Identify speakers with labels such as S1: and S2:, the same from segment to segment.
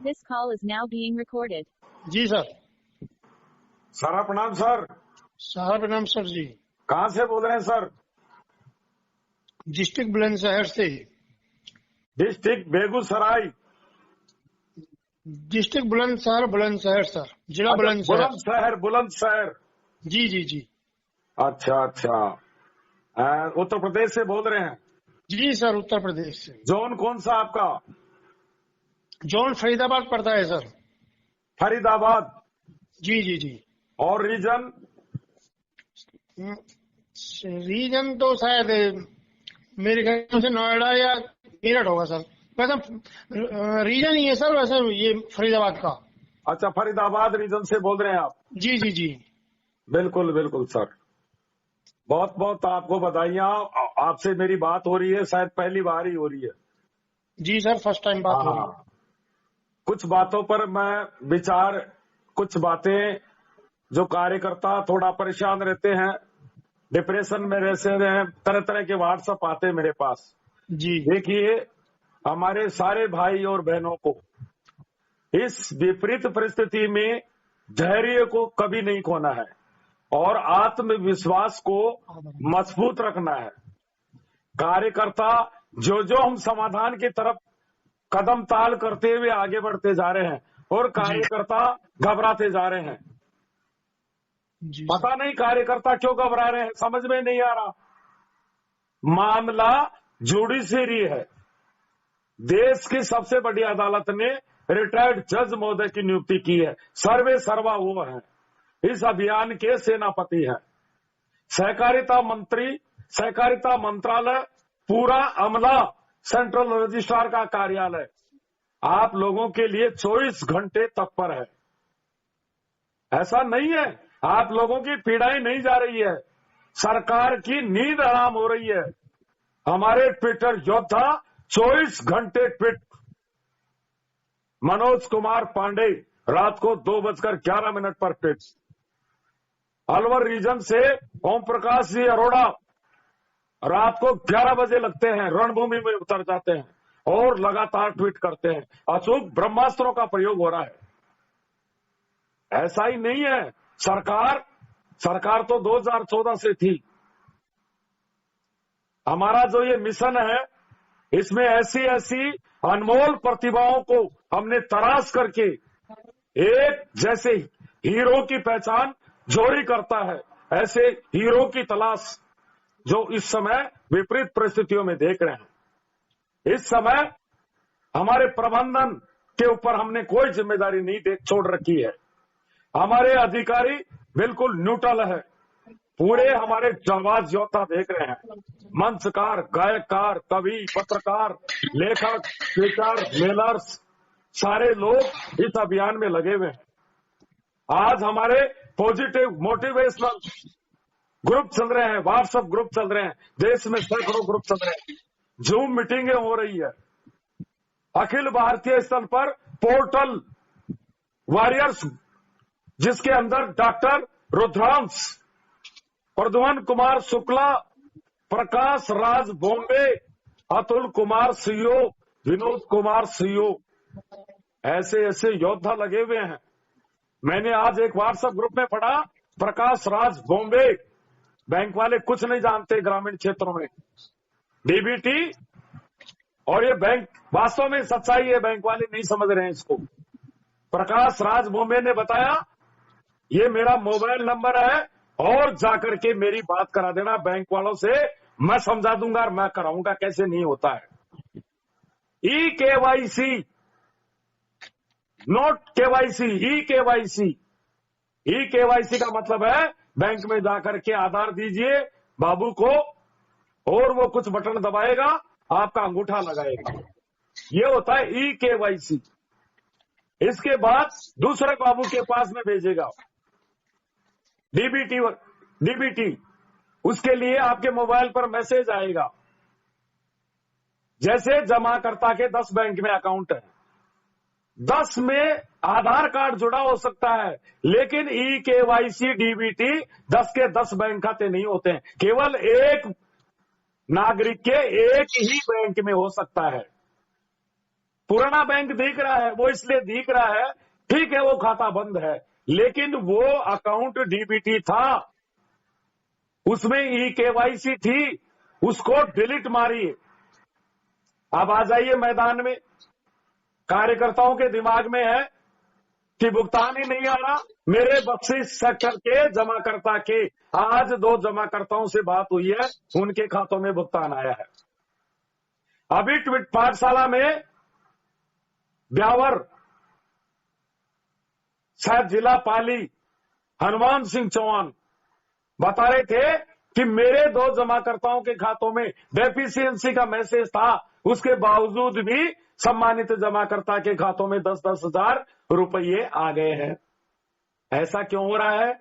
S1: This call is now being recorded.
S2: जी sir.
S3: Sir प्रणाम sir.
S2: सारा प्रणाम सर जी।
S3: कहाँ से बोल रहे हैं सर?
S2: डिस्ट्रिक्ट बुलंदशहर से।
S3: District Begusarai.
S2: District Bulandshahr sir, जिला
S3: बुलंदशहर। बुलंदशहर।
S2: जी जी जी।
S3: अच्छा अच्छा। उत्तर प्रदेश से बोल रहे हैं?
S2: जी सर, उत्तर प्रदेश से।
S3: जोन कौन सा आपका?
S2: जोन फरीदाबाद पड़ता है सर।
S3: फरीदाबाद।
S2: जी जी जी।
S3: और रीजन?
S2: रीजन तो शायद मेरे ख्याल से नोएडा या मेरठ होगा सर। वैसे रीजन ही है सर, वैसे ये फरीदाबाद का।
S3: अच्छा, फरीदाबाद रीजन से बोल रहे हैं आप?
S2: जी जी जी।
S3: बिल्कुल बिल्कुल सर, बहुत बहुत आपको बधाइयाँ। आपसे मेरी बात हो रही है, शायद पहली बार ही हो रही है।
S2: जी सर, फर्स्ट टाइम बात हो रही है।
S3: कुछ बातों पर मैं विचार, कुछ बातें जो कार्यकर्ता थोड़ा परेशान रहते हैं, डिप्रेशन में रहते हैं, तरह तरह के व्हाट्सएप आते हैं मेरे पास।
S2: जी
S3: देखिए, हमारे सारे भाई और बहनों को इस विपरीत परिस्थिति में धैर्य को कभी नहीं खोना है और आत्मविश्वास को मजबूत रखना है। कार्यकर्ता जो जो हम समाधान की तरफ कदम ताल करते हुए आगे बढ़ते जा रहे हैं और कार्यकर्ता घबराते जा रहे हैं। पता नहीं कार्यकर्ता क्यों घबरा रहे हैं, समझ में नहीं आ रहा। मामला जुडिशरी है। देश की सबसे बड़ी अदालत ने रिटायर्ड जज महोदय की नियुक्ति की है। सर्वे सर्वा वो है, इस अभियान के सेनापति हैं। सहकारिता मंत्री, सहकारिता मंत्रालय, पूरा अमला, सेंट्रल रजिस्ट्रार का कार्यालय आप लोगों के लिए 24 घंटे तत्पर है। ऐसा नहीं है आप लोगों की पीड़ाएं नहीं जा रही है, सरकार की नींद हराम हो रही है। हमारे ट्विटर योद्धा 24 घंटे ट्वीट। मनोज कुमार पांडे रात को 2:11 पर ट्वीट। अलवर रीजन से ओम प्रकाश जी अरोड़ा रात को 11 बजे लगते हैं, रणभूमि में उतर जाते हैं और लगातार ट्वीट करते हैं। अचूक ब्रह्मास्त्रों का प्रयोग हो रहा है। ऐसा ही नहीं है। सरकार तो 2014 से थी। हमारा जो ये मिशन है, इसमें ऐसी ऐसी अनमोल प्रतिभाओं को हमने तराश करके एक जैसे हीरो की पहचान जो ही करता है, ऐसे हीरो की तलाश जो इस समय विपरीत परिस्थितियों में देख रहे हैं। इस समय हमारे प्रबंधन के ऊपर हमने कोई जिम्मेदारी नहीं छोड़ रखी है। हमारे अधिकारी बिल्कुल न्यूट्रल है। पूरे हमारे जांबाज योद्धा देख रहे हैं, मंचकार, गायककार, कवि, पत्रकार, लेखक, स्पीकर, मेलर्स, सारे लोग इस अभियान में लगे हुए हैं। आज हमारे पॉजिटिव मोटिवेशनल ग्रुप चल रहे हैं, व्हाट्सएप ग्रुप चल रहे हैं, देश में सैकड़ों ग्रुप चल रहे हैं, जूम मीटिंगें हो रही है। अखिल भारतीय स्तर पर पोर्टल वॉरियर्स, जिसके अंदर doctor Rudransh, Pradyuman Kumar Shukla, Prakash Raj Bombay, Atul Kumar CO, Vinod Kumar CO, ऐसे ऐसे योद्धा लगे हुए हैं। मैंने आज एक व्हाट्सएप ग्रुप में पढ़ा, प्रकाश राज बॉम्बे, बैंक वाले कुछ नहीं जानते ग्रामीण क्षेत्रों में, डीबीटी, और ये बैंक वास्तव में सच्चाई है, बैंक वाले नहीं समझ रहे हैं इसको। प्रकाश राज बॉम्बे ने बताया, ये मेरा मोबाइल नंबर है और जाकर के मेरी बात करा देना बैंक वालों से, मैं समझा दूंगा और मैं कराऊंगा कैसे नहीं होता है। E KYC, note KYC, e KYC. E KYC का मतलब है बैंक में जाकर के आधार दीजिए बाबू को और वो कुछ बटन दबाएगा, आपका अंगूठा लगाएगा। ये होता है ई केवाईसी। इसके बाद दूसरे बाबू के पास में भेजेगा डीबीटी, उसके लिए आपके मोबाइल पर मैसेज आएगा। जैसे जमाकर्ता के 10 बैंक में अकाउंट है, 10 में आधार कार्ड जुड़ा हो सकता है, लेकिन ई केवाईसी डीबीटी 10 के 10 बैंक खाते नहीं होते हैं। केवल एक नागरिक के एक ही बैंक में हो सकता है। पुराना बैंक दिख रहा है, वो इसलिए दिख रहा है, ठीक है वो खाता बंद है, लेकिन वो अकाउंट डीबीटी था, उसमें ई-केवाईसी थी, उसको डिलीट मारिए। अब आ जाइए मैदान में, कार्यकर्ताओं के दिमाग में है कि भुगतान ही नहीं आ रहा। मेरे 32 सेक्टर के जमाकर्ता के आज 2 जमाकर्ताओं से बात हुई है, उनके खातों में भुगतान आया है। अभी पाठशाला में ब्यावर शायद जिला पाली हनुमान सिंह चौहान बता रहे थे कि मेरे 2 जमाकर्ताओं के खातों में डेफिशिएंसी का मैसेज था, उसके बावजूद भी सम्मानित जमाकर्ता के खातों में 10-10 हजार रुपये आ गए हैं। ऐसा क्यों हो रहा है?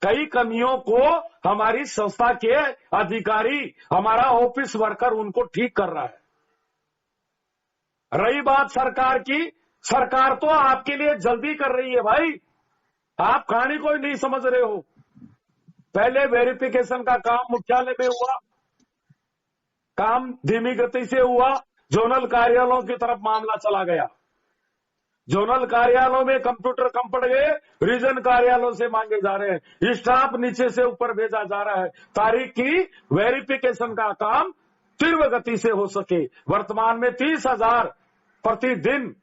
S3: कई कमियों को हमारी संस्था के अधिकारी, हमारा ऑफिस वर्कर उनको ठीक कर रहा है। रही बात सरकार की, सरकार तो आपके लिए जल्दी कर रही है भाई, आप कहानी कोई नहीं समझ रहे हो। पहले वेरिफिकेशन का काम मुख्यालय में हुआ, काम धीमी गति से हुआ, जोनल कार्यालयों की तरफ मामला चला गया, जोनल कार्यालयों में कंप्यूटर कम पड़ गए, रीजन कार्यालयों से मांगे जा रहे हैं, स्टाफ नीचे से ऊपर भेजा जा रहा है, तारीख की वेरिफिकेशन का काम तीव्र गति से हो सके। वर्तमान में 30,000 प्रतिदिन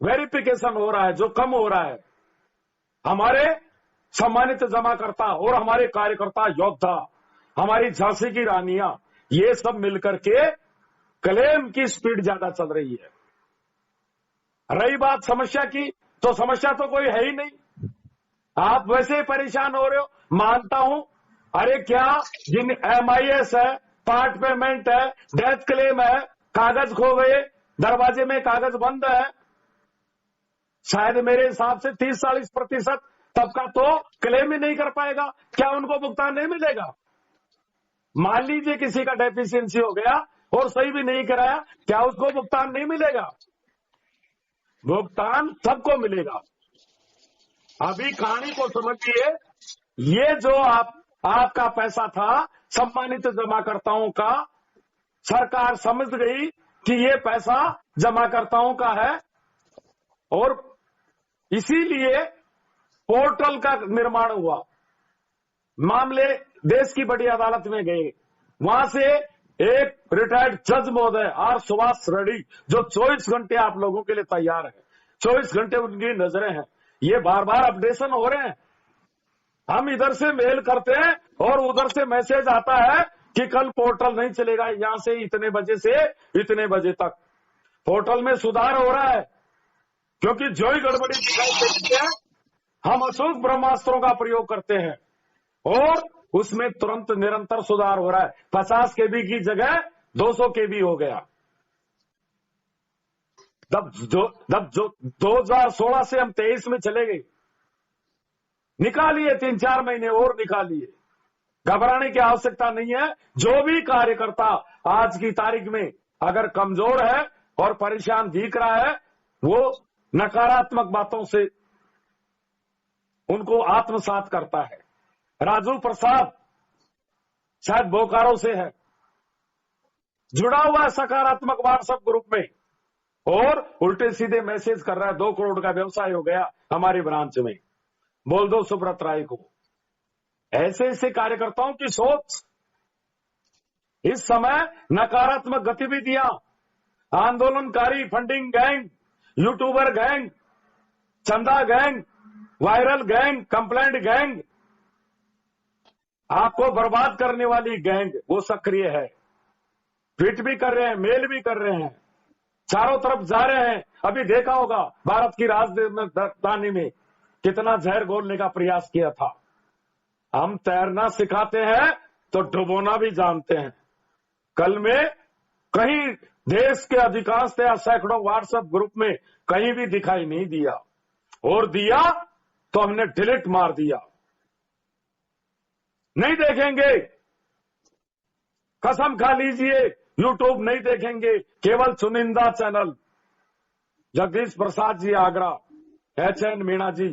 S3: वेरिफिकेशन हो रहा है, जो कम हो रहा है। हमारे सम्मानित जमाकर्ता और हमारे कार्यकर्ता योद्धा, हमारी झांसी की रानियां, ये सब मिलकर के क्लेम की स्पीड ज्यादा चल रही है। रही बात समस्या की, तो समस्या तो कोई है ही नहीं, आप वैसे ही परेशान हो रहे हो, मानता हूं। अरे क्या जिन MIS है, पार्ट पेमेंट है, डेथ क्लेम है, कागज खो गए, दरवाजे में कागज बंद है, शायद मेरे हिसाब से 30-40% तबका तो क्लेम ही नहीं कर पाएगा। क्या उनको भुगतान नहीं मिलेगा? मान लीजिए किसी का डेफिशिएंसी हो गया और सही भी नहीं कराया, क्या उसको भुगतान नहीं मिलेगा? भुगतान सबको मिलेगा। अभी कहानी को समझिए, ये जो आपका पैसा था सम्मानित जमाकर्ताओं का, सरकार समझ गई कि ये पैसा जमाकर्ताओं का है और इसीलिए पोर्टल का निर्माण हुआ। मामले देश की बड़ी अदालत में गए, वहां से एक रिटायर्ड जज महोदय आर सुभाष रेड्डी, जो 24 घंटे आप लोगों के लिए तैयार है, 24 घंटे उनकी नजरें हैं, ये बार बार अपडेशन हो रहे हैं। हम इधर से मेल करते हैं और उधर से मैसेज आता है कि कल पोर्टल नहीं चलेगा, यहां से इतने बजे से इतने बजे तक। पोर्टल में सुधार हो रहा है, क्योंकि जो ही गड़बड़ी दिखाई देती है हम अशुभ ब्रह्मास्त्रों का प्रयोग करते हैं और उसमें तुरंत निरंतर सुधार हो रहा है। 50 KB की जगह 200 KB हो गया। जब 2016 से हम 23 में चले गए, निकालिए 3-4 महीने और निकालिए, घबराने की आवश्यकता नहीं है। जो भी कार्यकर्ता आज की तारीख में अगर कमजोर है और परेशान दिख रहा है, वो नकारात्मक बातों से उनको आत्मसात करता है। राजू प्रसाद शायद बोकारो से है, जुड़ा हुआ है सकारात्मक व्हाट्सएप ग्रुप में और उल्टे सीधे मैसेज कर रहा है, 2 करोड़ का व्यवसाय हो गया हमारी ब्रांच में, बोल दो सुब्रत राय को। ऐसे ऐसे कार्यकर्ताओं की सोच, इस समय नकारात्मक गतिविधियां, आंदोलनकारी फंडिंग गैंग, यूट्यूबर गैंग, चंदा gang, viral gang, complaint gang, आपको बर्बाद करने वाली गैंग, वो सक्रिय है। ट्वीट भी कर रहे हैं, मेल भी कर रहे हैं, चारों तरफ जा रहे हैं। अभी देखा होगा भारत की राजधानी में कितना जहर घोलने का प्रयास किया था। हम तैरना सिखाते हैं तो डुबोना भी जानते हैं। कल में कहीं देश के अधिकांश या सैकड़ों व्हाट्सएप ग्रुप में कहीं भी दिखाई नहीं दिया, और दिया तो हमने डिलीट मार दिया। नहीं देखेंगे, कसम खा लीजिए, यूट्यूब नहीं देखेंगे, केवल चुनिंदा चैनल। जगदीश प्रसाद जी आगरा, HN मीणा जी,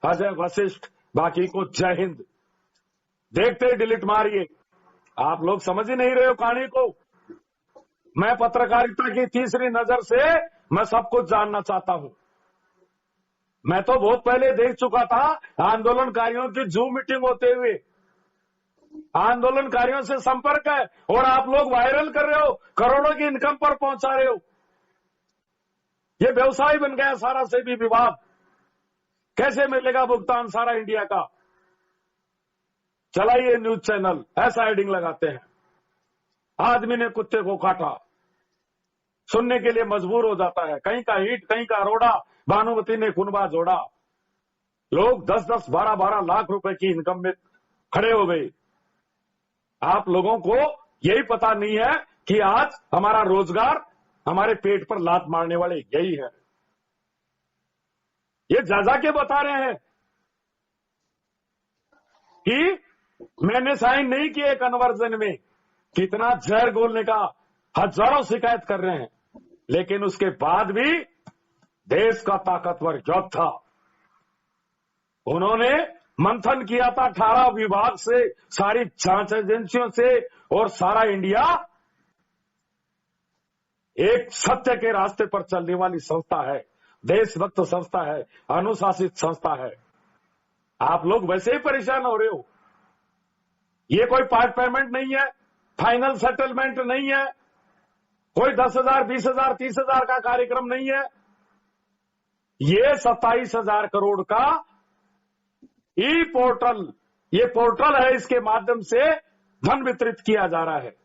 S3: अजय वशिष्ठ, बाकी को जय हिंद। देखते ही डिलीट मारिए। आप लोग समझ ही नहीं रहे हो कहानी को। मैं पत्रकारिता की तीसरी नजर से मैं सब कुछ जानना चाहता हूं। मैं तो बहुत पहले देख चुका था आंदोलनकारियों की जूम मीटिंग होते हुए। आंदोलनकारियों से संपर्क है और आप लोग वायरल कर रहे हो, करोड़ों की इनकम पर पहुंचा रहे हो। ये व्यवसाय बन गया सारा सेबी विभाग। कैसे मिलेगा भुगतान सारा इंडिया का? चलाइए न्यूज चैनल, ऐसा हेडिंग लगाते हैं, आदमी ने कुत्ते को काटा, सुनने के लिए मजबूर हो जाता है। कहीं का हिट, कहीं का रोड़ा, भानुमति ने खुनबा जोड़ा। लोग 10-10, 12-12 लाख रुपए की इनकम में खड़े हो गए। आप लोगों को यही पता नहीं है कि आज हमारा रोजगार, हमारे पेट पर लात मारने वाले यही है। ये जा के बता रहे हैं कि मैंने साइन नहीं किए कन्वर्जन में। कितना जहर घोलने का हजारों शिकायत कर रहे हैं, लेकिन उसके बाद भी देश का ताकतवर योद्धा, उन्होंने मंथन किया था 18 विभाग से, सारी जांच एजेंसियों से, और सारा इंडिया एक सत्य के रास्ते पर चलने वाली संस्था है, देशभक्त संस्था है, अनुशासित संस्था है। आप लोग वैसे ही परेशान हो रहे हो। ये कोई पार्ट पेमेंट नहीं है, फाइनल सेटलमेंट नहीं है, कोई 10,000, 20,000, 30,000 का कार्यक्रम नहीं है। ये 27,000 करोड़ का ई पोर्टल, ये पोर्टल है, इसके माध्यम से धन वितरित किया जा रहा है।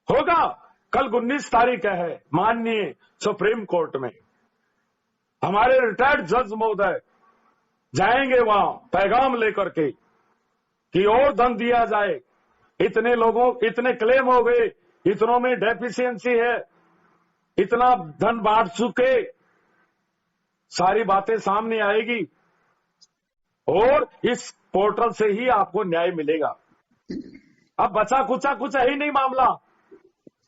S3: होगा कल 19 तारीख है, माननीय सुप्रीम कोर्ट में हमारे रिटायर्ड जज महोदय जाएंगे वहां पैगाम लेकर के कि और धन दिया जाए। इतने लोगों, इतने क्लेम हो गए, इतनों में डेफिशिएंसी है, इतना धन बांट चुके, सारी बातें सामने आएगी और इस पोर्टल से ही आपको न्याय मिलेगा। अब बचा कुचा कुछ है ही नहीं मामला,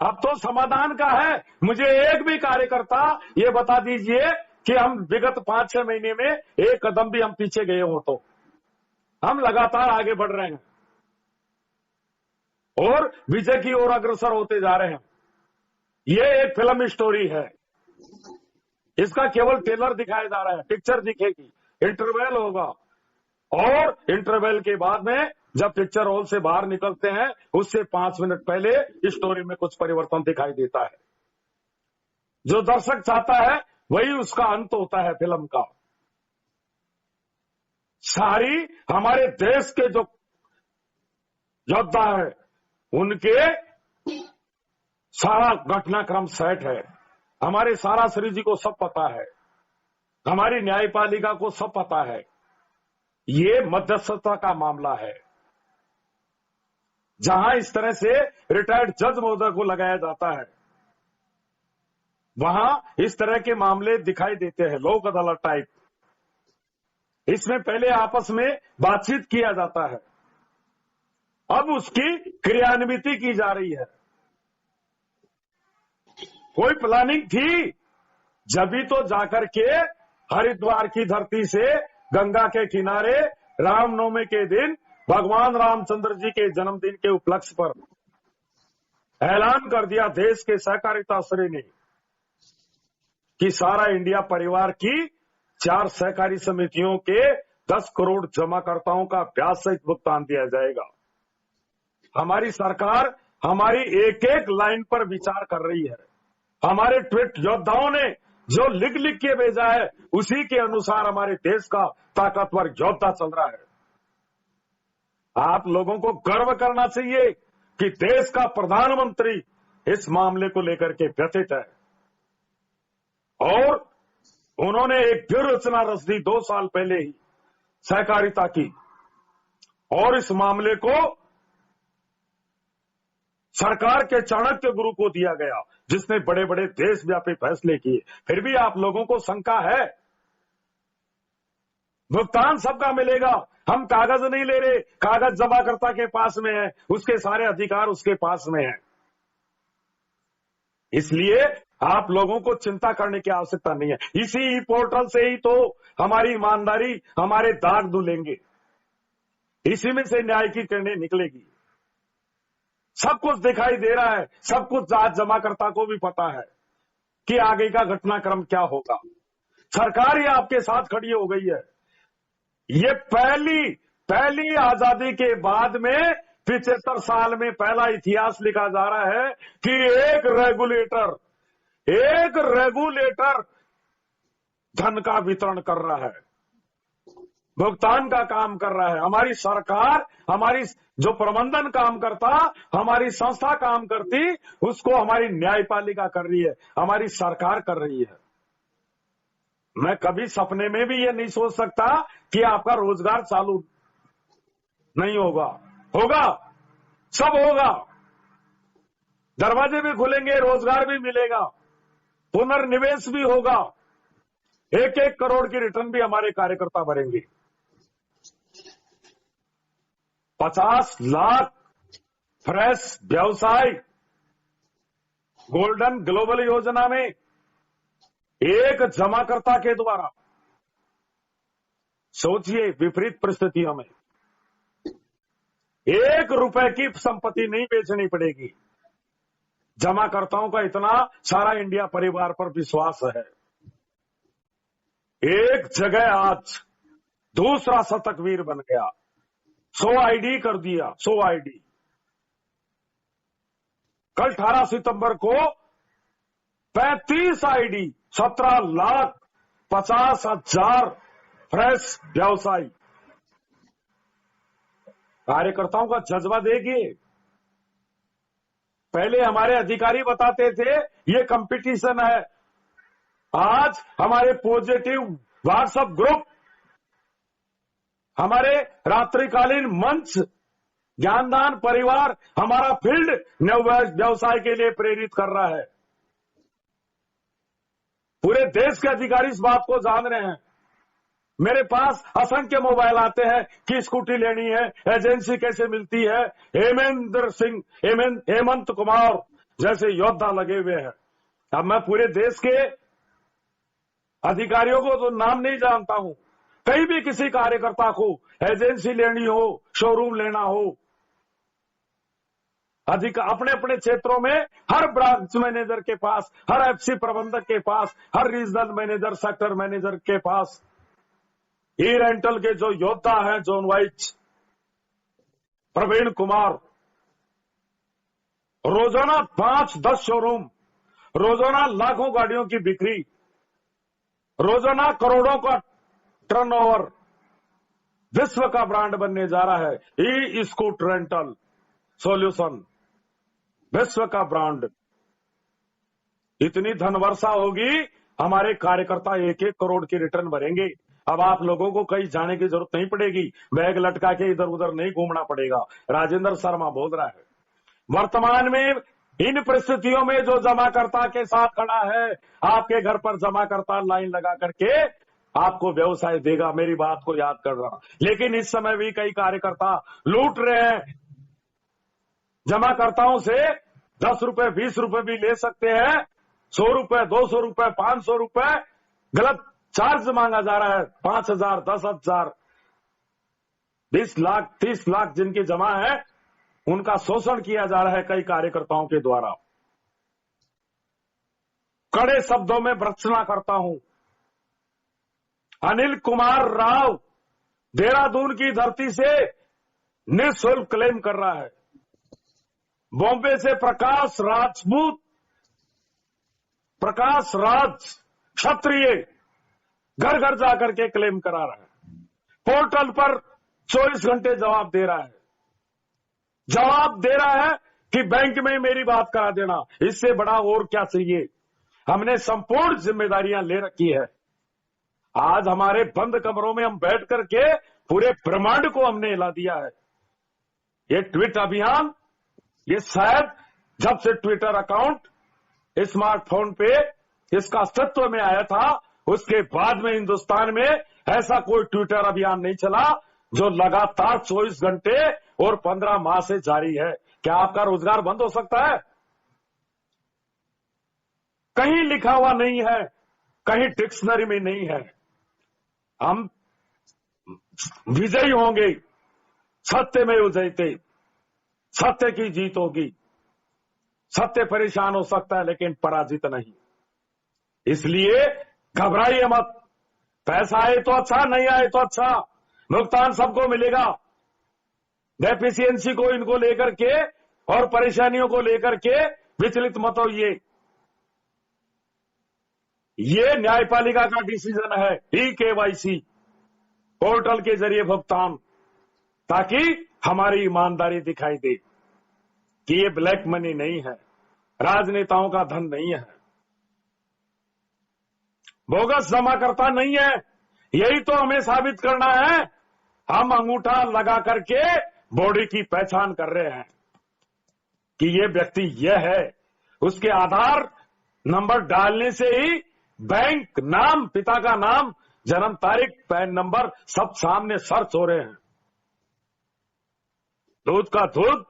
S3: अब तो समाधान का है। मुझे एक भी कार्यकर्ता ये बता दीजिए कि हम विगत 5-6 महीने में एक कदम भी हम पीछे गए हो तो। हम लगातार आगे बढ़ रहे हैं और विजय की ओर अग्रसर होते जा रहे हैं। ये एक फिल्म स्टोरी है, इसका केवल ट्रेलर दिखाया जा रहा है, पिक्चर दिखेगी, इंटरवल होगा और इंटरवल के बाद में जब पिक्चर हॉल से बाहर निकलते हैं उससे 5 मिनट पहले इस स्टोरी में कुछ परिवर्तन दिखाई देता है। जो दर्शक चाहता है वही उसका अंत होता है फिल्म का। सारी हमारे देश के जो योद्धा है उनके सारा घटनाक्रम सेट है। हमारे सारा श्री जी को सब पता है, हमारी न्यायपालिका को सब पता है। ये मध्यस्थता का मामला है, जहां इस तरह से रिटायर्ड जज महोदय को लगाया जाता है, वहां इस तरह के मामले दिखाई देते हैं, लोक अदालत टाइप। इसमें पहले आपस में बातचीत किया जाता है, अब उसकी क्रियान्विति की जा रही है। कोई प्लानिंग थी जब ही तो जाकर के हरिद्वार की धरती से गंगा के किनारे रामनवमी के दिन भगवान रामचंद्र जी के जन्मदिन के उपलक्ष्य पर ऐलान कर दिया देश के सहकारिता श्री ने कि सारा इंडिया परिवार की 4 सहकारी समितियों के 10 करोड़ जमाकर्ताओं का ब्याज सहित भुगतान दिया जाएगा। हमारी सरकार हमारी एक एक लाइन पर विचार कर रही है। हमारे ट्वीट योद्धाओं ने जो लिख लिख के भेजा है उसी के अनुसार हमारे देश का ताकतवर योद्धा चल रहा है। आप लोगों को गर्व करना चाहिए कि देश का प्रधानमंत्री इस मामले को लेकर के व्यथित है और उन्होंने एक व्यूह रचना रच दी 2 साल पहले ही सहकारिता की, और इस मामले को सरकार के चाणक्य गुरु को दिया गया जिसने बड़े बड़े देशव्यापी फैसले किए। फिर भी आप लोगों को शंका है। भुगतान सबका मिलेगा, हम कागज नहीं ले रहे, कागज जमाकर्ता के पास में है, उसके सारे अधिकार उसके पास में है। इसलिए आप लोगों को चिंता करने की आवश्यकता नहीं है। इसी पोर्टल से ही तो हमारी ईमानदारी, हमारे दाग धुलेंगे, इसी में से न्याय की किरणें निकलेगी। सब कुछ दिखाई दे रहा है, सब कुछ आज जमाकर्ता को भी पता है। कि आगे का घटनाक्रम क्या होगा। सरकार ही आपके साथ खड़ी हो गई है। ये पहली आजादी के बाद में 75 साल में पहला इतिहास लिखा जा रहा है कि एक रेगुलेटर धन का वितरण कर रहा है, भुगतान का काम कर रहा है। हमारी सरकार, हमारी जो प्रबंधन काम करता, हमारी संस्था काम करती, उसको हमारी न्यायपालिका कर रही है, हमारी सरकार कर रही है। मैं कभी सपने में भी ये नहीं सोच सकता कि आपका रोजगार चालू नहीं होगा। होगा, सब होगा। दरवाजे भी खुलेंगे, रोजगार भी मिलेगा, पुनर्निवेश भी होगा। 1-1 करोड़ की रिटर्न भी हमारे कार्यकर्ता भरेंगे। 50 लाख फ्रेश व्यवसाय गोल्डन ग्लोबल योजना में एक जमाकर्ता के द्वारा। सोचिए, विपरीत परिस्थितियों में 1 रुपए की संपत्ति नहीं बेचनी पड़ेगी। जमाकर्ताओं का इतना सारा इंडिया परिवार पर विश्वास है। एक जगह आज दूसरा शतकवीर बन गया, 100 आईडी कर दिया, 100 आईडी। कल 18 सितंबर को 35 आईडी, 17,50,000 फ्रेश व्यवसायी। कार्यकर्ताओं का जज्बा देखिए। पहले हमारे अधिकारी बताते थे ये कंपटीशन है। आज हमारे पॉजिटिव व्हाट्सएप ग्रुप, हमारे रात्रिकालीन मंच, ज्ञानदान परिवार हमारा फील्ड व्यवसाय के लिए प्रेरित कर रहा है। पूरे देश के अधिकारी इस बात को जान रहे हैं। मेरे पास असंख्य मोबाइल आते हैं कि स्कूटी लेनी है, एजेंसी कैसे मिलती है। हेमंत कुमार जैसे योद्धा लगे हुए हैं। अब मैं पूरे देश के अधिकारियों को तो नाम नहीं जानता हूं। कहीं भी किसी कार्यकर्ता को एजेंसी लेनी हो, शोरूम लेना हो, अपने अपने क्षेत्रों में हर ब्रांच मैनेजर के पास, हर एफसी प्रबंधक के पास, हर रीजनल मैनेजर, सेक्टर मैनेजर के पास ई रेंटल के जो योद्धा हैं, जोन वाइज प्रवीण कुमार, रोजाना 5-10 शोरूम, रोजाना लाखों गाड़ियों की बिक्री, रोजाना करोड़ों का टर्नओवर, विश्व का ब्रांड बनने जा रहा है। ई स्कूट रेंटल सॉल्यूशन, विश्व का ब्रांड। इतनी धनवर्षा होगी, हमारे कार्यकर्ता 1-1 करोड़ की रिटर्न भरेंगे। अब आप लोगों को कहीं जाने की जरूरत नहीं पड़ेगी, बैग लटका के इधर उधर नहीं घूमना पड़ेगा। राजेंद्र शर्मा बोल रहा है। वर्तमान में इन परिस्थितियों में जो जमाकर्ता के साथ खड़ा है, आपके घर पर जमाकर्ता लाइन लगा करके आपको व्यवसाय देगा। मेरी बात को याद कर रहा। लेकिन इस समय भी कई कार्यकर्ता लूट रहे हैं। जमाकर्ताओं से 10 रुपए 20 रुपए भी ले सकते हैं। 100 रुपए 200 रुपए 500 रुपए गलत चार्ज मांगा जा रहा है। 5,000 10,000 20 लाख 30 लाख जिनकी जमा है, उनका शोषण किया जा रहा है कई कार्यकर्ताओं के द्वारा। कड़े शब्दों में भर्त्सना करता हूं। अनिल कुमार राव देहरादून की धरती से निःशुल्क क्लेम कर रहा है। बॉम्बे से प्रकाश राज क्षत्रिय घर घर जाकर के क्लेम करा रहा है। पोर्टल पर 24 घंटे जवाब दे रहा है कि बैंक में मेरी बात करा देना। इससे बड़ा और क्या चाहिए। हमने संपूर्ण जिम्मेदारियां ले रखी है। आज हमारे बंद कमरों में हम बैठ करके पूरे ब्रह्मांड को हमने हिला दिया है। ये ट्वीट अभियान, ये शायद जब से ट्विटर अकाउंट स्मार्टफोन पे इसका अस्तित्व में आया था, उसके बाद में हिंदुस्तान में ऐसा कोई ट्विटर अभियान नहीं चला जो लगातार 24 घंटे और 15 माह से जारी है। क्या आपका रोजगार बंद हो सकता है? कहीं लिखा हुआ नहीं है, कहीं डिक्शनरी में नहीं है। हम विजयी होंगे। सत्य में जयते, सत्य की जीत होगी। सत्य परेशान हो सकता है लेकिन पराजित नहीं। इसलिए घबराइए मत। पैसा आए तो अच्छा, नहीं आए तो अच्छा, भुगतान सबको मिलेगा। डेफिशिएंसी को इनको लेकर के और परेशानियों को लेकर के विचलित मत होइए। ये न्यायपालिका का डिसीजन है, ई-KYC पोर्टल के जरिए भुगतान, ताकि हमारी ईमानदारी दिखाई दे कि ये ब्लैक मनी नहीं है, राजनेताओं का धन नहीं है, बोगस जमा करता नहीं है। यही तो हमें साबित करना है। हम अंगूठा लगा करके बॉडी की पहचान कर रहे हैं कि ये व्यक्ति यह है। उसके आधार नंबर डालने से ही बैंक नाम, पिता का नाम, जन्म तारीख, पैन नंबर सब सामने सर्च हो रहे हैं। दूध का दूध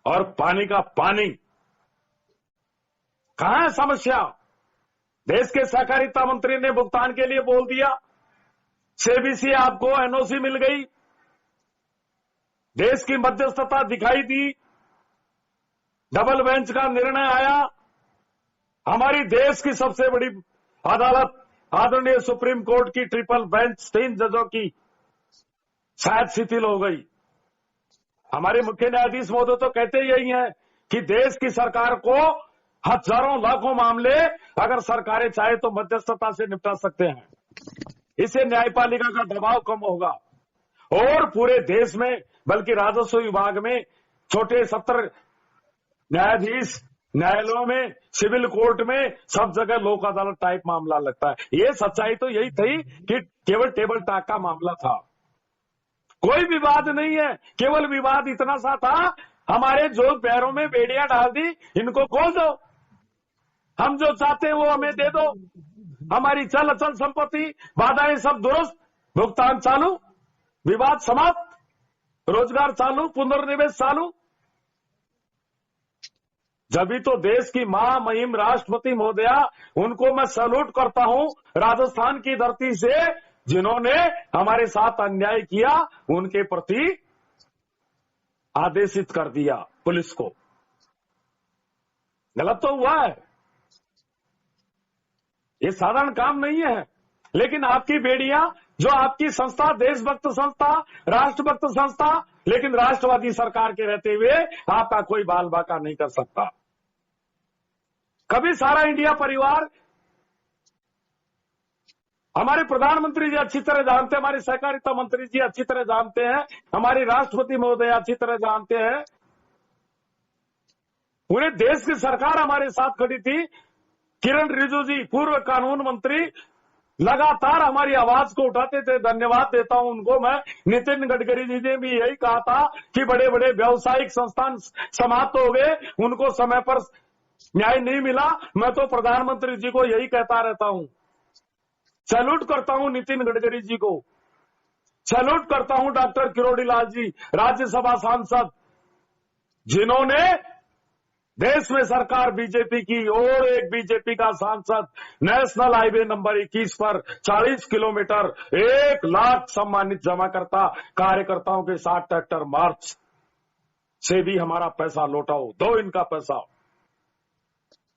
S3: और पानी का पानी। कहां है समस्या? देश के सहकारिता मंत्री ने भुगतान के लिए बोल दिया, सेबी से आपको एनओसी मिल गई, देश की मध्यस्थता दिखाई दी, डबल बेंच का निर्णय आया। हमारी देश की सबसे बड़ी अदालत आदरणीय सुप्रीम कोर्ट की ट्रिपल बेंच 3 जजों की शायद शिथिल हो गई। हमारे मुख्य न्यायाधीश महोदय तो कहते यही हैं कि देश की सरकार को हजारों लाखों मामले अगर सरकारें चाहे तो मध्यस्थता से निपटा सकते हैं। इससे न्यायपालिका का दबाव कम होगा और पूरे देश में, बल्कि राजस्व विभाग में छोटे 70 न्यायाधीश, न्यायालयों में, सिविल कोर्ट में, सब जगह लोक अदालत टाइप मामला लगता है। ये सच्चाई तो यही थी कि केवल टेबल टॉक का मामला था, कोई विवाद नहीं है। केवल विवाद इतना सा था, हमारे जो पैरों में बेड़ियां डाल दी, इनको खोल दो, हम जो चाहते हैं वो हमें दे दो, हमारी चल अचल संपत्ति, बाधाएं सब दुरुस्त, भुगतान चालू, विवाद समाप्त, रोजगार चालू, पुनर्निवेश चालू। जब भी तो देश की महामहिम राष्ट्रपति महोदया, उनको मैं सैल्यूट करता हूं, राजस्थान की धरती से जिन्होंने हमारे साथ अन्याय किया उनके प्रति आदेशित कर दिया पुलिस को। गलत तो हुआ है, ये साधारण काम नहीं है। लेकिन आपकी बेड़ियां, जो आपकी संस्था, देशभक्त संस्था, राष्ट्रभक्त संस्था, लेकिन राष्ट्रवादी सरकार के रहते हुए आपका कोई बाल बाका नहीं कर सकता। कभी सारा इंडिया परिवार, हमारे प्रधानमंत्री जी अच्छी तरह जानते हैं, हमारे सहकारिता मंत्री जी अच्छी तरह जानते हैं, हमारी राष्ट्रपति महोदय अच्छी तरह जानते हैं, पूरे देश की सरकार हमारे साथ खड़ी थी। किरण रिजिजू जी, पूर्व कानून मंत्री, लगातार हमारी आवाज को उठाते थे। धन्यवाद देता हूं उनको मैं। नितिन गडकरी जी ने भी यही कहा था कि बड़े बड़े व्यावसायिक संस्थान समाप्त हो गए, उनको समय पर न्याय नहीं मिला। मैं तो प्रधानमंत्री जी को यही कहता रहता हूं। सैल्यूट करता हूं नितिन गडकरी जी को, सैल्यूट करता हूं डॉक्टर किरोड़ीलाल जी, राज्यसभा सांसद, जिन्होंने देश में सरकार बीजेपी की और एक बीजेपी का सांसद नेशनल हाईवे नंबर 21 पर 40 किलोमीटर 1 लाख सम्मानित जमाकर्ता कार्यकर्ताओं के साथ ट्रैक्टर मार्च से भी हमारा पैसा लौटाओ, दो इनका पैसा।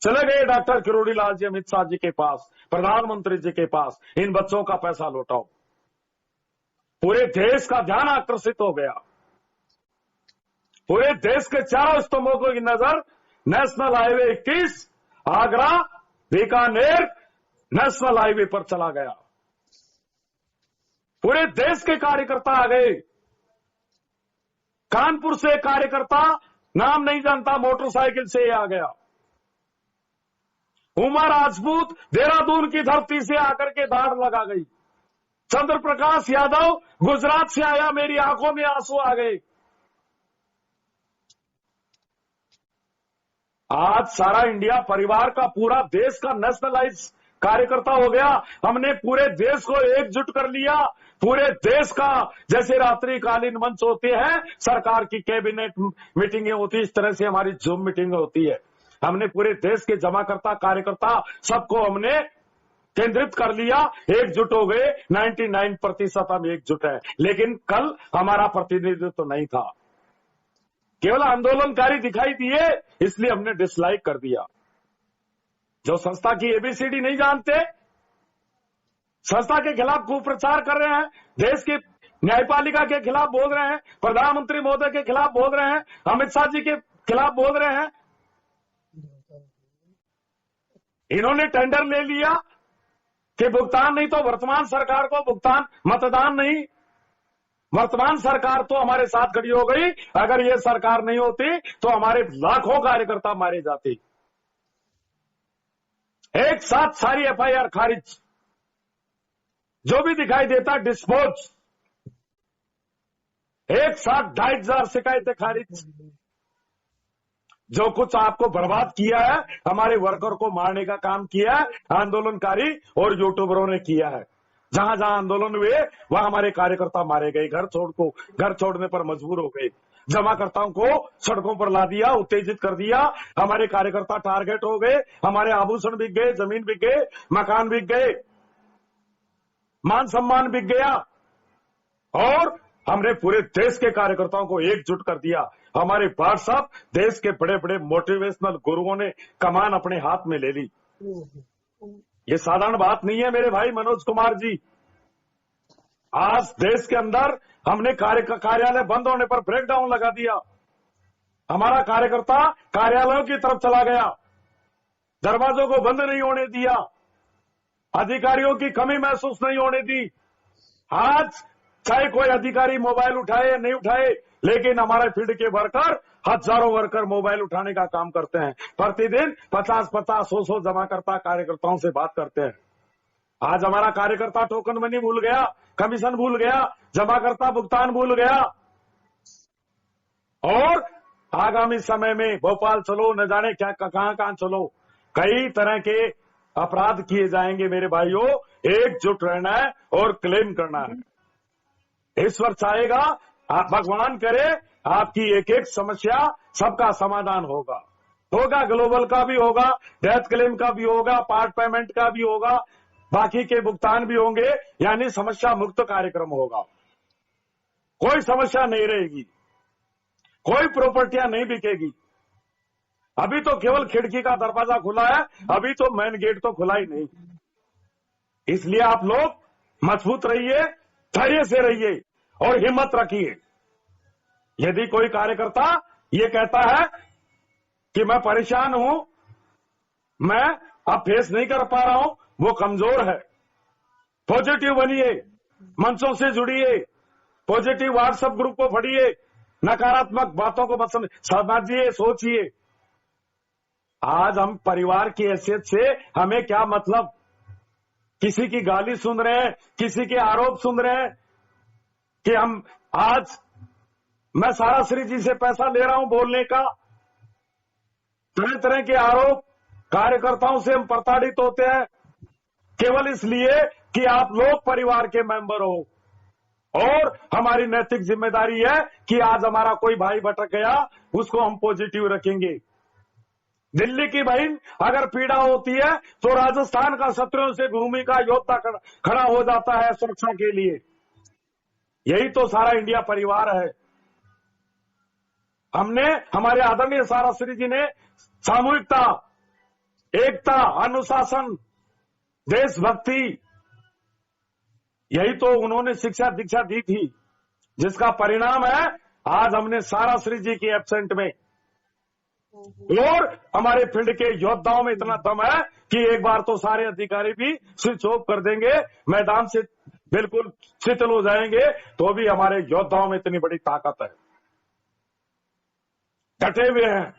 S3: चले गए डॉक्टर किरोड़ीलाल जी अमित शाह जी के पास, प्रधानमंत्री जी के पास, इन बच्चों का पैसा लौटाओ। पूरे देश का ध्यान आकर्षित हो गया, पूरे देश के चारों स्तंभों की नजर national highway 21 Agra Bikaner national highway पर चला गया। पूरे देश के कार्यकर्ता आ गए। कानपुर से कार्यकर्ता, नाम नहीं जानता, मोटरसाइकिल से आ गया। उमा राजपूत देहरादून की धरती से आकर के दाढ़ लगा गई। चंद्र प्रकाश यादव गुजरात से आया, मेरी आंखों में आंसू आ गए। आज सारा इंडिया परिवार का, पूरा देश का नेशनलाइज कार्यकर्ता हो गया। हमने पूरे देश को एकजुट कर लिया। पूरे देश का, जैसे रात्रिकालीन मंच होते हैं, सरकार की कैबिनेट मीटिंगें होती है, इस तरह से हमारी जूम मीटिंग होती है। हमने पूरे देश के जमाकर्ता कार्यकर्ता सबको हमने केंद्रित कर लिया, एकजुट हो गए। 99% हम एकजुट हैं। लेकिन कल हमारा प्रतिनिधित्व तो नहीं था, केवल आंदोलनकारी दिखाई दिए, इसलिए हमने डिसलाइक कर दिया। जो संस्था की एबीसीडी नहीं जानते, संस्था के खिलाफ कुप्रचार कर रहे हैं, देश की न्यायपालिका के खिलाफ बोल रहे हैं, प्रधानमंत्री महोदय के खिलाफ बोल रहे हैं, अमित शाह जी के खिलाफ बोल रहे हैं। इन्होंने टेंडर ले लिया कि भुगतान नहीं तो वर्तमान सरकार को भुगतान, मतदान नहीं। वर्तमान सरकार तो हमारे साथ खड़ी हो गई, अगर ये सरकार नहीं होती तो हमारे लाखों कार्यकर्ता मारे जाते। एक साथ सारी एफआईआर खारिज, जो भी दिखाई देता डिस्पोज, एक साथ 2,500 शिकायतें खारिज। जो कुछ आपको बर्बाद किया है, हमारे वर्कर को मारने का काम किया है आंदोलनकारी और यूट्यूबरों ने किया है। जहां जहां आंदोलन हुए वहां हमारे कार्यकर्ता मारे गए, घर छोड़ने पर मजबूर हो गए, जमाकर्ताओं को सड़कों पर ला दिया, उत्तेजित कर दिया, हमारे कार्यकर्ता टारगेट हो गए, हमारे आभूषण बिक गए, जमीन बिक गए, मकान बिक गए, मान सम्मान बिक गया। और हमने पूरे देश के कार्यकर्ताओं को एकजुट कर दिया। हमारे भाट साहब, देश के बड़े बड़े मोटिवेशनल गुरुओं ने कमान अपने हाथ में ले ली। ये साधारण बात नहीं है मेरे भाई मनोज कुमार जी। आज देश के अंदर हमने कार्यालय बंद होने पर ब्रेकडाउन लगा दिया। हमारा कार्यकर्ता कार्यालयों की तरफ चला गया, दरवाजों को बंद नहीं होने दिया, अधिकारियों की कमी महसूस नहीं होने दी। आज चाहे कोई अधिकारी मोबाइल उठाए या नहीं उठाए, लेकिन हमारे फील्ड के वर्कर, हजारों वर्कर मोबाइल उठाने का काम करते हैं। प्रतिदिन 50-50, 100 जमाकर्ता कार्यकर्ताओं से बात करते हैं। आज हमारा कार्यकर्ता टोकन मनी भूल गया, कमीशन भूल गया, जमाकर्ता भुगतान भूल गया। और आगामी समय में भोपाल चलो, न जाने क्या कहां चलो, कई तरह के अपराध किए जाएंगे। मेरे भाइयों, एकजुट रहना है और क्लेम करना है। ईश्वर चाहेगा, आप भगवान करे, आपकी एक एक समस्या सबका समाधान होगा। ग्लोबल का भी होगा, डेथ क्लेम का भी होगा, पार्ट पेमेंट का भी होगा, बाकी के भुगतान भी होंगे, यानी समस्या मुक्त कार्यक्रम होगा। कोई समस्या नहीं रहेगी, कोई प्रॉपर्टियां नहीं बिकेगी। अभी तो केवल खिड़की का दरवाजा खुला है, अभी तो मेन गेट तो खुला ही नहीं। इसलिए आप लोग मजबूत रहिए, धैर्य से रहिए और हिम्मत रखिए। यदि कोई कार्यकर्ता ये कहता है कि मैं परेशान हूं, मैं अब फेस नहीं कर पा रहा हूं, वो कमजोर है। पॉजिटिव बनिए, मंचों से जुड़िए, पॉजिटिव व्हाट्सएप ग्रुप को पढ़िए, नकारात्मक बातों को मत समझिए, सोचिए। आज हम परिवार की हैसियत से हमें क्या मतलब, किसी की गाली सुन रहे हैं, किसी के आरोप सुन रहे हैं कि हम आज मैं साराश्री जी से पैसा ले रहा हूं बोलने का, तरह तरह के आरोप, कार्यकर्ताओं से हम प्रताड़ित होते हैं केवल इसलिए कि आप लोग परिवार के मेंबर हो। और हमारी नैतिक जिम्मेदारी है कि आज हमारा कोई भाई भटक गया, उसको हम पॉजिटिव रखेंगे। दिल्ली की बहन अगर पीड़ा होती है तो राजस्थान का शत्रुओं से भूमि का योद्धा खड़ा हो जाता है सुरक्षा के लिए। यही तो सारा इंडिया परिवार है। हमने, हमारे आदरणीय साराश्री जी ने सामूहिकता, एकता, अनुशासन, देशभक्ति, यही तो उन्होंने शिक्षा दीक्षा दी थी, जिसका परिणाम है आज हमने साराश्री जी की एब्सेंट में और हमारे फील्ड के योद्धाओं में इतना दम है कि एक बार तो सारे अधिकारी भी स्विच ऑफ कर देंगे, मैदान से बिल्कुल शिथिल हो जाएंगे, तो भी हमारे योद्धाओं में इतनी बड़ी ताकत है, डटे हुए हैं।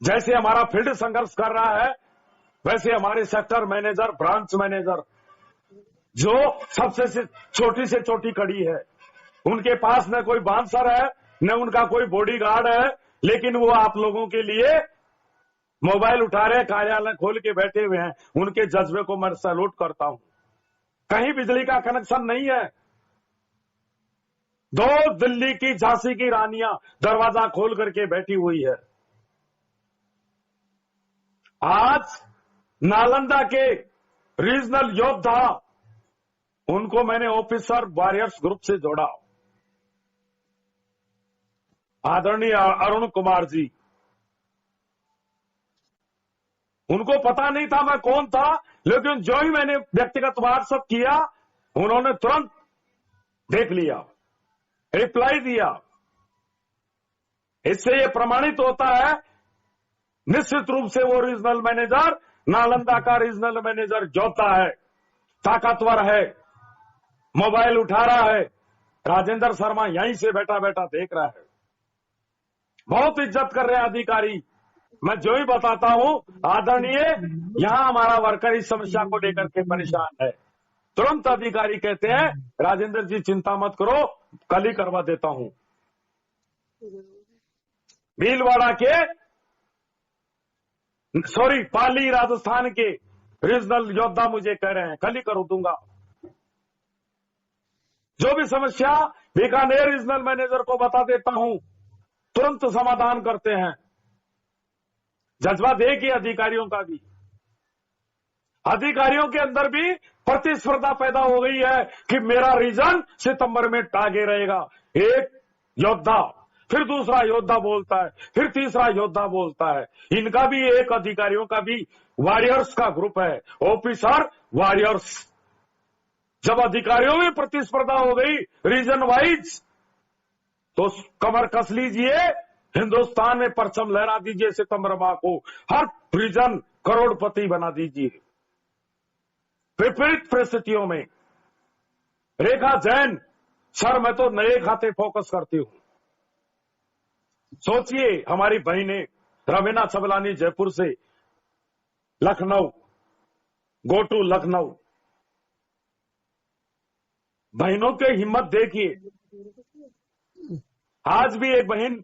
S3: जैसे हमारा फील्ड संघर्ष कर रहा है, वैसे हमारे सेक्टर मैनेजर, ब्रांच मैनेजर, जो सबसे से छोटी कड़ी है, उनके पास न कोई बांसर है, न उनका कोई बॉडीगार्ड है, लेकिन वो आप लोगों के लिए मोबाइल उठा रहे, कार्यालय खोल के बैठे हुए हैं। उनके जज्बे को मैं सैल्यूट करता हूं। कहीं बिजली का कनेक्शन नहीं है, 2 दिल्ली की झांसी की रानियां दरवाजा खोल करके बैठी हुई है। आज नालंदा के रीजनल योद्धा, उनको मैंने ऑफिसर वॉरियर्स ग्रुप से जोड़ा। आदरणीय अरुण कुमार जी, उनको पता नहीं था मैं कौन था, लेकिन जो ही मैंने व्यक्तिगत व्हाट्सएप किया उन्होंने तुरंत देख लिया, रिप्लाई दिया। इससे यह प्रमाणित होता है निश्चित रूप से वो रीजनल मैनेजर, नालंदा का रीजनल मैनेजर योद्धा है, ताकतवर है, मोबाइल उठा रहा है। राजेंद्र शर्मा यहीं से बैठा बैठा देख रहा है, बहुत इज्जत कर रहे हैं अधिकारी। मैं जो ही बताता हूं, आदरणीय यहां हमारा वर्कर इस समस्या को लेकर के परेशान है, तुरंत अधिकारी कहते हैं राजेंद्र जी चिंता मत करो, कल ही करवा देता हूं। भीलवाड़ा के पाली राजस्थान के रीजनल योद्धा मुझे कह रहे हैं कल ही कर दूंगा। जो भी समस्या बीकानेर रीजनल मैनेजर को बता देता हूं, तुरंत समाधान करते हैं। जज्बा देखिए अधिकारियों का भी, अधिकारियों के अंदर भी प्रतिस्पर्धा पैदा हो गई है कि मेरा रीजन सितंबर में आगे रहेगा। एक योद्धा, फिर दूसरा योद्धा बोलता है, फिर तीसरा योद्धा बोलता है। इनका भी एक अधिकारियों का भी वॉरियर्स का ग्रुप है, ऑफिसर वॉरियर्स। जब अधिकारियों में प्रतिस्पर्धा हो गई रीजन वाइज, तो कमर कस लीजिए, हिंदुस्तान में परचम लहरा दीजिए सितंबर माह को, हर रीजन करोड़पति बना दीजिए। विपरीत परिस्थितियों में रेखा जैन, सर मैं तो नए खाते फोकस करती हूं। सोचिए हमारी बहनें रवीना सबलानी जयपुर से लखनऊ, गो टू लखनऊ, बहनों की हिम्मत देखिए। आज भी एक बहन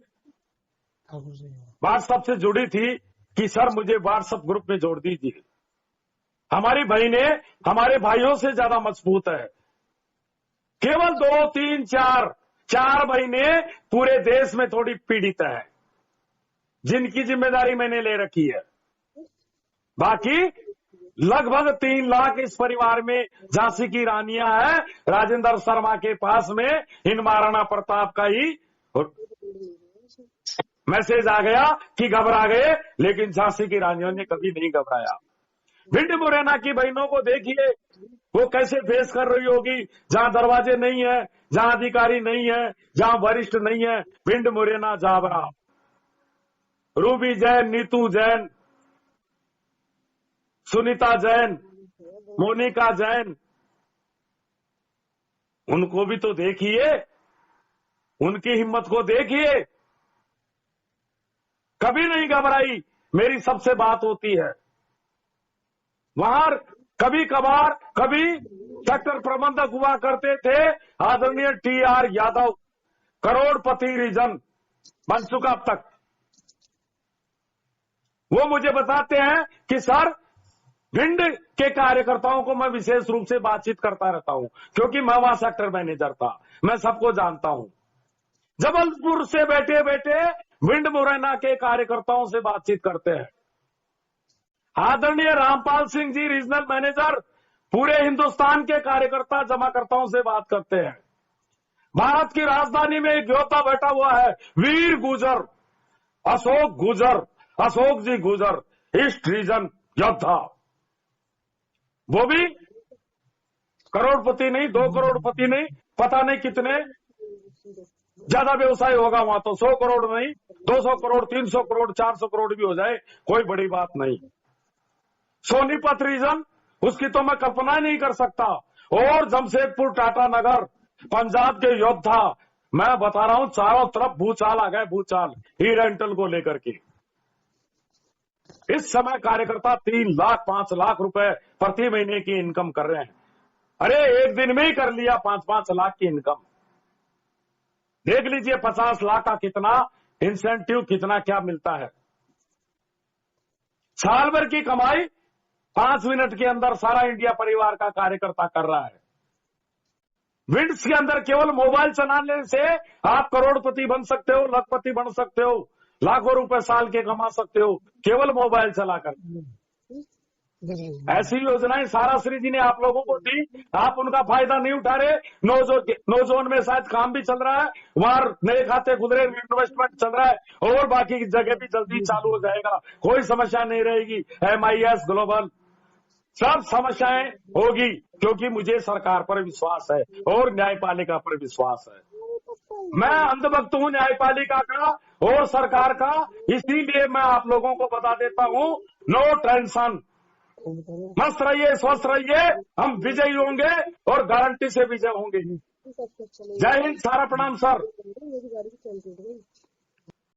S3: व्हाट्सएप से जुड़ी थी कि सर मुझे व्हाट्सएप ग्रुप में जोड़ दीजिए। हमारी बहनें हमारे भाइयों से ज्यादा मजबूत है। केवल 2, 3, 4 बहनें पूरे देश में थोड़ी पीड़ित है, जिनकी जिम्मेदारी मैंने ले रखी है। बाकी लगभग 3 लाख इस परिवार में झांसी की रानियां हैं। राजेंद्र शर्मा के पास में इन महाराणा प्रताप का ही मैसेज आ गया कि घबरा गए, लेकिन झांसी की रानियों ने कभी नहीं घबराया। भिंड मुरैना की बहनों को देखिए, वो कैसे फेस कर रही होगी, जहां दरवाजे नहीं है, जहां अधिकारी नहीं है, जहां वरिष्ठ नहीं है। भिंड मुरैना जावरा, रूबी जैन, नीतू जैन, सुनीता जैन, मोनिका जैन, उनको भी तो देखिए, उनकी हिम्मत को देखिए। कभी नहीं घबराई, मेरी सबसे बात होती है। वहां कभी कभार कभी सेक्टर प्रबंधक हुआ करते थे आदरणीय TR यादव, करोड़पति रीजन बन चुका अब तक। वो मुझे बताते हैं कि सर भिंड के कार्यकर्ताओं को मैं विशेष रूप से बातचीत करता रहता हूं, क्योंकि मैं वहां सेक्टर मैनेजर था, मैं सबको जानता हूं। जबलपुर से बैठे बैठे भिंड मुरैना के कार्यकर्ताओं से बातचीत करते हैं। आदरणीय रामपाल सिंह जी रीजनल मैनेजर पूरे हिंदुस्तान के कार्यकर्ता जमाकर्ताओं से बात करते हैं। भारत की राजधानी में एक योद्धा बैठा हुआ है, वीर गुजर, अशोक गुजर, अशोक जी गुजर, ईस्ट रीजन योद्धा। वो भी करोड़पति नहीं, 2 करोड़पति नहीं, पता नहीं कितने ज्यादा व्यवसाय होगा वहां, तो 100 करोड़ नहीं, 200 करोड़, 300 करोड़, 400 करोड़ भी हो जाए, कोई बड़ी बात नहीं। सोनीपत रीजन, उसकी तो मैं कल्पना नहीं कर सकता। और जमशेदपुर, टाटा नगर, पंजाब के योद्धा, मैं बता रहा हूं चारों तरफ भूचाल आ गए, भूचाल ई रेंटल को लेकर के। इस समय कार्यकर्ता 3 लाख 5 लाख रुपए प्रति महीने की इनकम कर रहे हैं। अरे एक दिन में ही कर लिया 5-5 लाख की इनकम। देख लीजिए 50 लाख का कितना इंसेंटिव, कितना क्या मिलता है। साल भर की कमाई 5 मिनट के अंदर सारा इंडिया परिवार का कार्यकर्ता कर रहा है। विंड्स के अंदर केवल मोबाइल चलाने से आप करोड़पति बन सकते हो, लखपति बन सकते हो, लाखों रुपए साल के कमा सकते हो, केवल मोबाइल चलाकर। ऐसी योजनाएं साराश्री जी ने आप लोगों को दी, आप उनका फायदा नहीं उठा रहे। नो जोन में शायद काम भी चल रहा है, वहां नए खाते खुद रहे, इन्वेस्टमेंट चल रहा है और बाकी की जगह भी जल्दी चालू हो जाएगा, कोई समस्या नहीं रहेगी। MIS ग्लोबल सब समस्याएं होगी, क्योंकि मुझे सरकार पर विश्वास है और न्यायपालिका पर विश्वास है। मैं अंधभक्त हूं न्यायपालिका का और सरकार का, इसीलिए मैं आप लोगों को बता देता हूं, नो टेंशन, मस्त रहिए, स्वस्थ रहिए, हम विजयी होंगे और गारंटी से विजय होंगे। जय हिंद, सारा प्रणाम सर।